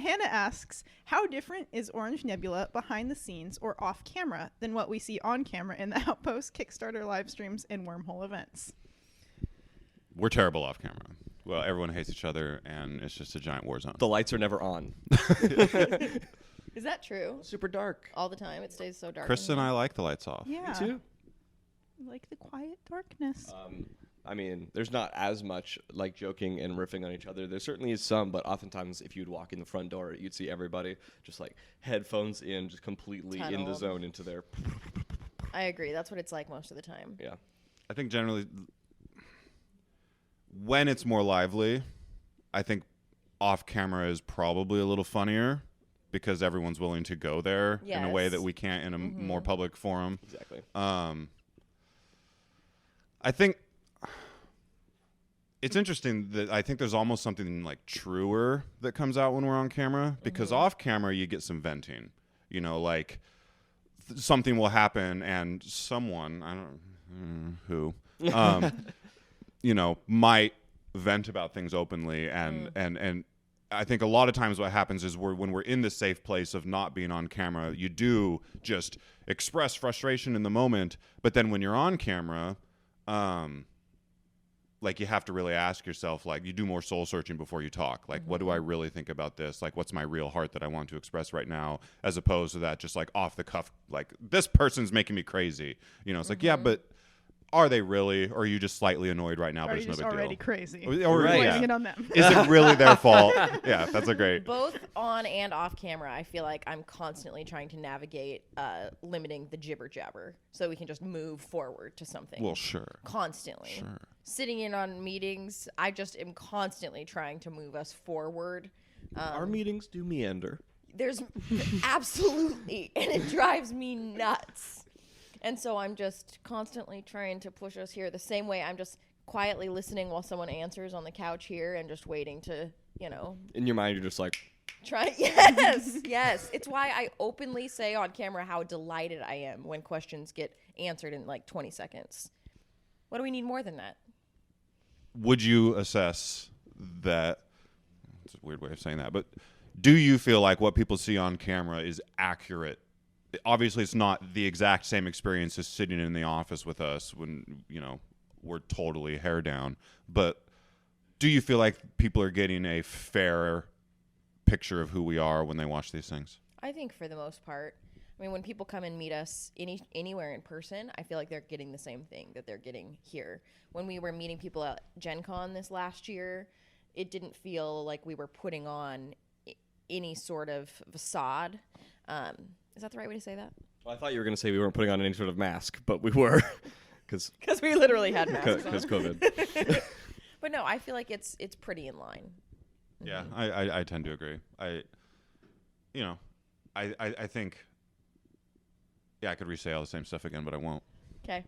Hannah asks, how different is Orange Nebula behind the scenes or off camera than what we see on camera in the Outpost, Kickstarter live streams, and Wormhole events? We're terrible off camera. Well, everyone hates each other, and it's just a giant war zone. The lights are never on. Is that true? Super dark. All the time? It stays so dark. Chris in and here? I like the lights off. Yeah. Me too. I like the quiet darkness. I mean, there's not as much like joking and riffing on each other. There certainly is some, but oftentimes if you'd walk in the front door, you'd see everybody just like headphones in, just completely in the Tunneled. zone into their. I agree. That's what it's like most of the time. Yeah. I think generally, when it's more lively, I think off camera is probably a little funnier because everyone's willing to go there in a way Yes. that we can't in a more public forum. Exactly. I think it's interesting that I think there's almost something like truer that comes out when we're on camera because off camera you get some venting, you know, like something will happen and someone, I don't who, you know, might vent about things openly and I think a lot of times what happens is when we're in the safe place of not being on camera, you do just express frustration in the moment, but then when you're on camera, like you have to really ask yourself, like you do more soul searching before you talk. Like, what do I really think about this? Like, what's my real heart that I want to express right now? As opposed to that just like off the cuff, like this person's making me crazy. You know, it's like, yeah, but are they really? Or are you just slightly annoyed right now, Are but you it's no just big already deal? crazy? Or Right. Blaming yeah. it on them. Is it really their fault? Yeah, that's a great. Both on and off camera, I feel like I'm constantly trying to navigate limiting the jibber jabber so we can just move forward to something. Well, sure. Constantly. Sure. Sitting in on meetings, I just am constantly trying to move us forward. Our meetings do meander. There's absolutely, and it drives me nuts. And so I'm just constantly trying to push us here the same way I'm just quietly listening while someone answers on the couch here and just waiting to, you know, In your mind, you're just like, try. Yes, yes. It's why I openly say on camera how delighted I am when questions get answered in like 20 seconds. What do we need more than that? Would you assess that? It's a weird way of saying that, but do you feel like what people see on camera is accurate? Obviously, it's not the exact same experience as sitting in the office with us when, you know, we're totally hair down. But do you feel like people are getting a fair picture of who we are when they watch these things? I think for the most part. I mean, when people come and meet us anywhere in person, I feel like they're getting the same thing that they're getting here. When we were meeting people at Gen Con this last year, it didn't feel like we were putting on any sort of facade. Is that the right way to say that? well, I thought you were going to say we weren't putting on any sort of mask, but we were. Because we literally had masks on. COVID. But no, I feel like it's pretty in line. Yeah, I tend to agree. I think, yeah, I could re-say all the same stuff again, but I won't. Okay.